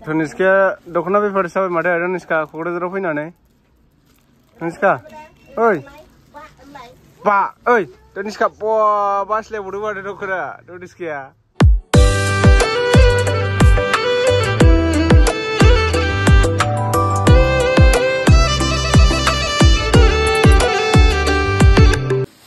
Tuniska dखना बेफार साबाय माथो Tuniska क'क्राझाराव फैनानै Tuniska ओइ बा ओइ Tuniska बा बास्लायबावदों माथो दखना Tuniska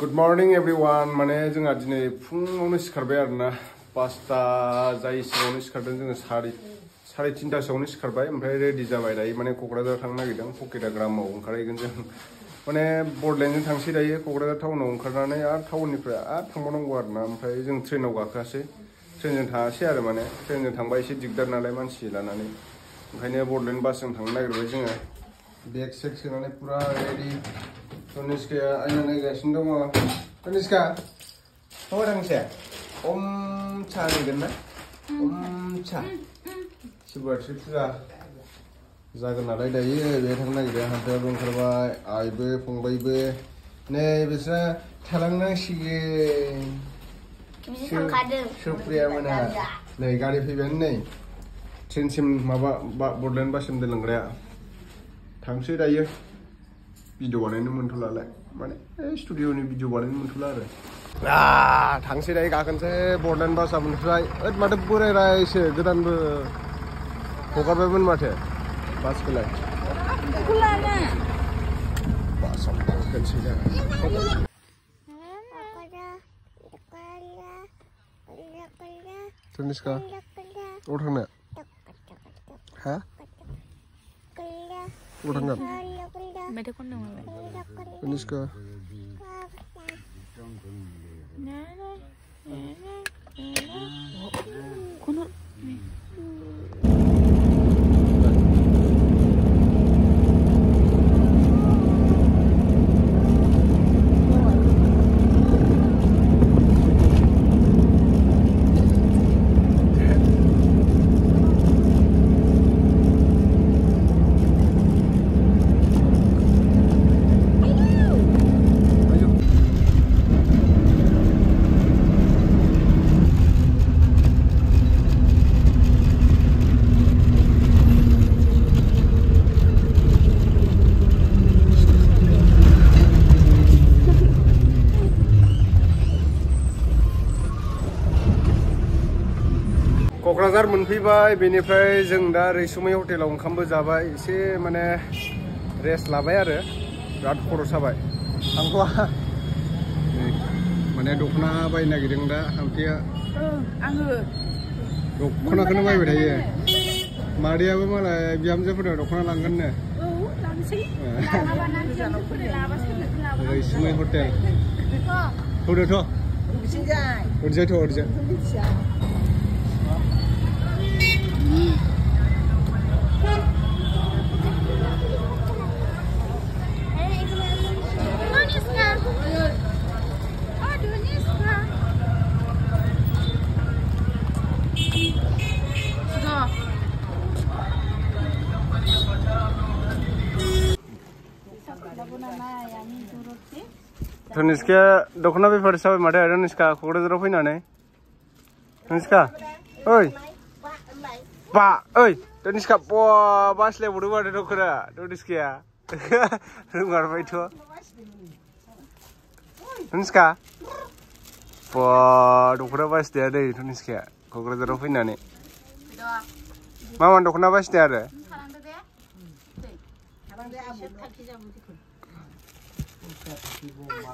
Good morning everyone माने जोंहा दिनै फुङावनो सिखारबाय आरोना 5टा जायैसिमावनो सिखारदों जोङो 3:30सोआवनो सिखारबाय ओमफ्राय रेडि जाबाय दायो माने क'क्राझाराव थांनो नागिरदों पकेटाग्रामाव ओंखारहैगोन जों माने बडलेण्डजों थांसै दायो क'क्राझार टाउनाव ओंखारनानै आरो टाउननिफ्राय आरो थांबावनांगौ आरोना ओमफ्राय जों ट्रेनाव गाखोआसै ट्रेनजों थाङासै आरो माने ट्रेनजों थांबा एसे दिगदार नालाय मानसि लानानै ओंखायनो बडलेण्ड बासजों थांनो नागिरबाय जोङो बेग सेग सोनानै पुरा रेडि Tuniska आइना नायगासिनो दङ Tuniska बहा थांसै चा होगोन ना चा शिवरात्रि फुजा जागोन नालाय दायो बे थांनो नागिरदों हाथायाबो ओंखारबाय आइबो फंबायबो नै बिसोर थालांनांसिगोन सुप्रिया मोना नै गारि फैबायानो नै ट्रेनसिम माबा बडलेण्ड बाससिम दोनलांग्राया थांसै दायो भिडिअ बानायनो मोनथ'लालाय माने स्टुडिअनि भिडिअ बानायनो मोनथ'ला आरो थांसै दायो गाखोनोसै बडलेण्ड बासआ मोनफैबाय ओद माथो बोरायरायसो गोदानबो हगारबायमोन माथो बासखौलाय बासआव गाखोनोसै दा Tuniska अबाव थांनो हा अबाव थांगोन मेथाइ खनदों मालाय Tuniska क'क्राझार मोनफैबाय बेनिफ्राय जों दा रैसुमै हटेलाव ओंखामबो जाबाय एसे माने रेस्ट लाबाय आरो बिराद खर' साबाय थांथ'आ माने दख'ना बायनो नागिरदों दा हामफिया आङो दख'नाखौनो बायबाय थायो मादैयाबो मालाय बिहामजोफोरनो दख'ना लांगोननो रैसुमै हटेल थौदोथ' ओरैजायथ' ओरैजाय Tuniska dखना बेफार साबाय माथो Tuniska क'क्राझाराव फैनानै Tuniska ओइ बा ओइ Tuniska बा बास्लायबावदों माथो दखना Tuniska रोंमारबायथ' Tuniska बा दखना बासिदों दै Tuniska क'क्राझाराव फैनानै मा दखना बासिदों आरो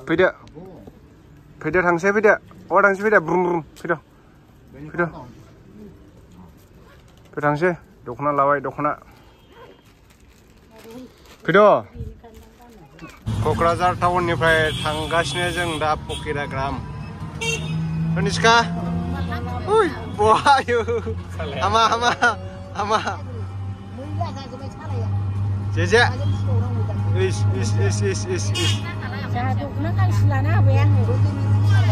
फैदो फैदो थांसै फैदो अ थांसै फैदो ब्रुम ब्रुम फैदो फैदो फै थांसै दख'ना लाबाय दख'ना फैदो क'क्राझार टाउननिफ्राय थांगासिनो जों दा पकेटाग्राम Tuniska ओइ बहायो हामा हामा हामा जेजे इस जोंहा दख'ना गांसे लाना होबाय आङो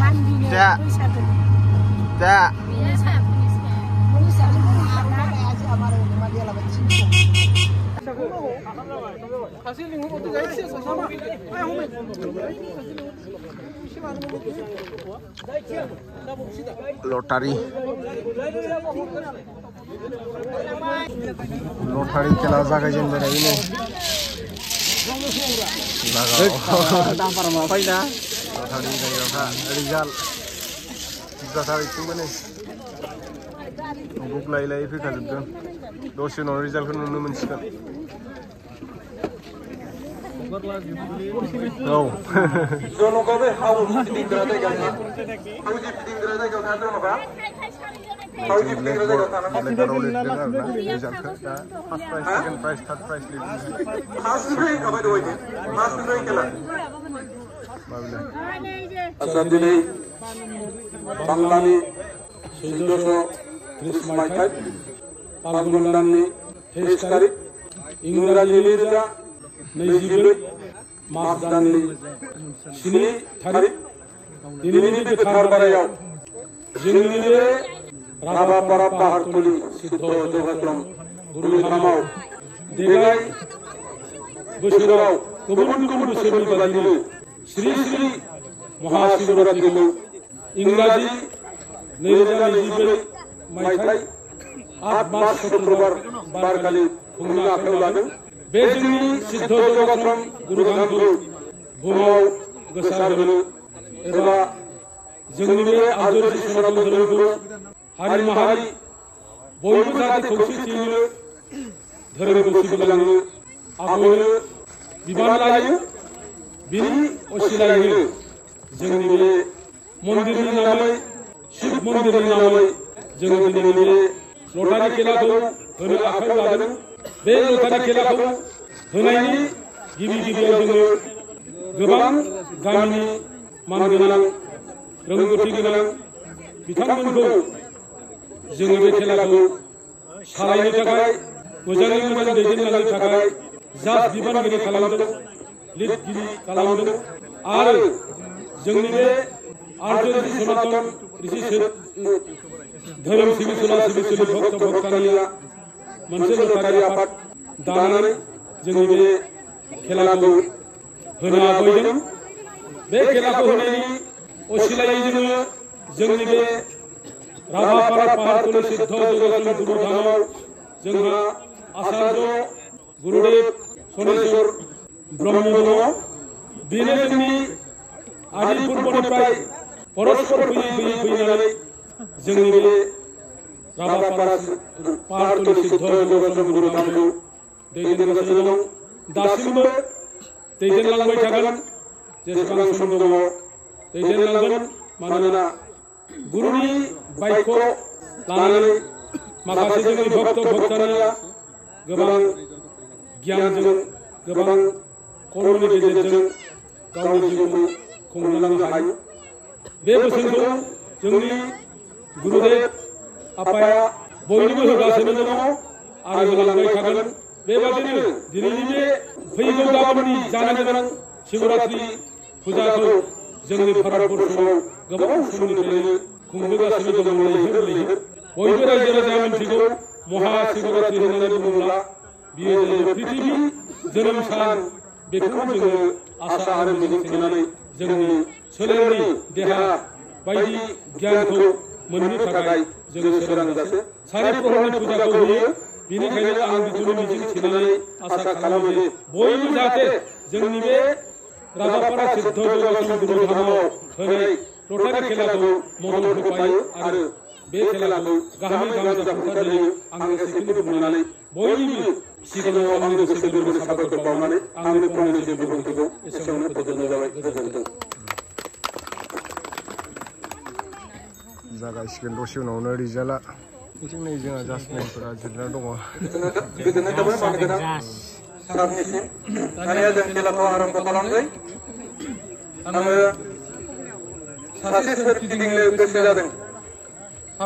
मान्दिनो बैसागो दा लटारि लटारि खेला जागायजेनबाय दायो लटारि जायगाफ्रा रिजाल्ट जाथारैथिंबो नै बुक लायै लायै फैखाजोबदों दसे उनाव रिजाल्टखौ नुनो मोनसिगोन औ जनगावबो हावजि फिदिंग्रा जायगानि हावजि फिदिंग्रा जायगायाव था जनगा हावजि फिदिंग्रा जायगायाव थानांगौ लेटाराव लिरदों आरोना रिजाल्टखौ दा first prize second prize third prize लिरदों फार्स्टनिफ्राय गाबाय दहायनो फार्स्टनिफ्राय खेला आচ্ছা दिनै बांलानि 1430 मायथाइ फाल्गुन दाननि 23 तारिख इंराजि 2024 मार्च दाननि 7 तारिख दिनैनि बे गोथार बारायाव जोंनि बे राभापारा पाहारतली सिद्ध जगाश्रम गुरुधामाव देग्लाय बोसोराव गुबुन गुबुन बोसोरनि बादिनो श्री श्री महाशिवरात्रिखौ इंराजि 2024 मायथाइ 8 मार्च शुक्रबार बारखालि खुंनो आखायाव लादों बे जोंनि सिद्ध जगाश्रम गुरुधामखौ बुहुमाव गोसारहोनो एबा जोंनि बे आर्य सनातन धोरोमखौ हारि माहारि बयबो जाहाथे खौसेथियैनो धोरोमखौ सिबिलांनो आवगायनो बिबान लायो बिनि असिलायैनो जोंनि बे मन्दिरनि नामै शिव मन्दिरनि नामै जोङो दिनैनि बे लटारि खेलाखौ होनो आखायाव लादों बे लटारि खेलाखौ होनायनि गिबि गिबियाव जोङो गोबां गामिनि मानगोनां रोंगौथि गोनां बिथांमोनखौ जोङो बे खेलाखौ सालायनो थाखाय मोजाङै मोजां दैदेनलांनो थाखाय जास्ट बिबानगिरि खालामदों लिरगिरि खालामदों आरो जोंनि बे आर्य सनातन धोरोम सिबिसुला सिबिसुलि भक्त भक्तानिया मोनसे लटारि आफाद दानानै जोंनि बे खेलाखौ होनो आवगायदों बे खेलाखौ होनायनि असिलायै जोङो जोंनि बे राभापारा पाहारतली सिद्ध जगाश्रम गुरुधामाव जोंहा आचार्य गुरुदेव सनेश्वर ब्रह्म दङ बेनो जोंनि आदि पूर्वनिफ्राय परस्पर फैयै फैनानै जोंनि बे राभापारा पाहारतली सिद्ध जगाश्रम गुरुधामखौ दैदेनगासिनो दं दासिमबो दैदेनलांबाय थागोन जेसेबां सम दङ दैदेनलांगोन मानोना गुरुनि बायख' लानानै माखासे जोंनि भक्त भक्तानिया गोबां गियानजों गोबां कर्मनि गेजेरजों गावनि जिउखौ खुंलांनो हायो बे बोसोनखौ जोंनि गुरुदेव आफाया बयनोबो होगासिनो दङ आरो होलांबाय थागोन बेबादिनो दिनैनि बे फैगौ गाबोननि जानो गोनां शिवरात्रि फुजाखौ जोंनि भारतबर्षआव गोबां समनिफ्रायनो खुंबोगासिनो दङ लैहोर लैहोर बयबो रायजो राजाया मिन्थिगौ महाशिवरात्रि होननानै बुङोब्ला बियो जाहैबाय पृथिबि जोनोम सान बेखौ जोङो आसा आरो मिजिं थिनानै जोंनि सोलेरनि देहा बायदि गियानखौ मोननो थाखाय जोङो सोरांजासे सारे प्रहरनि फुजाखौ होयो बेनिखायनो आं बेखौनो मिजिं थिनानै आसा खालामो जे बयबो जाहाथे जोंनि बे राभापारा सिद्ध जगाश्रम गुरुधामाव होनाय लटारि खेलाखौ मदद होफायो आरो बे खेलाखौ गाहामै गाहाम जाफुंसार जायो आं एसेखिनि बुंनानै बयनिबो सिगाङाव आंनि गोसो गोरबोनि साबायखर बावनानै आंनि फंनैसो बिबुंथिखौ एसेयावनो फोजोबनाय जाबाय गोजोन्थों जागायसिगोन दसे उनावनो रिजाल्टआ बिथिं नै जोंहा जासनायफोरा जिरना दङ गोजोननाय थाबाय मानगोनां सारनिसिम दानिया जों खेलाखौ आरम्भ खालामसै आङो सासे सोर गिदिंनो गोसो जादों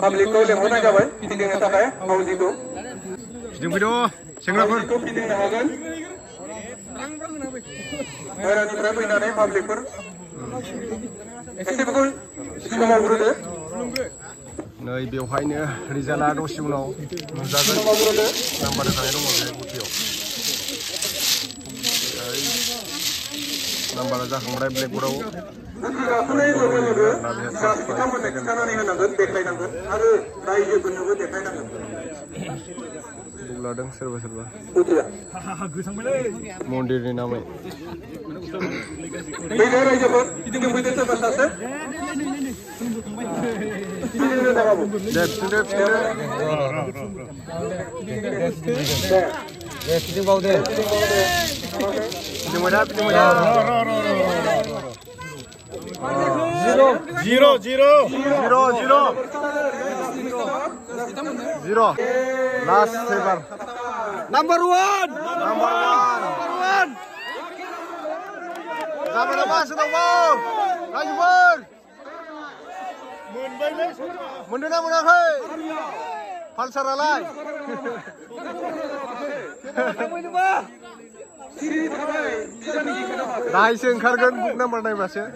पाब्लिकखौ लेंहरनाय जाबाय गिदिंनो थाखाय हावजिखौ गिदिंफैद' सेंग्राफोर गिदिंनो हागोन बायरानिफ्राय फैनानै पाब्लिकफोर एसे बेखौ सिगाङाव ग्रोदो नै बेवहायनो रिजाल्टआ दसे उनाव नुजागोन नाम्बार होखानाय दङ बे गुथियाव नाम्बारा जाखांबाय ब्लेकबर्डआव गाखोनाय लोगो लोगो बिथांमोननो खिन्थानानै होनांगोन देखायनांगोन आरो रायजोफोरनोबो देखायनांगोन लादों सोरबा सोरबा मन्दिरनि नामै Zero. Last favor. Number one. Sama nama sudah mau. Rajul. Mundina munakai. Palsar alai. Dah isi engkarkan book number naik masih.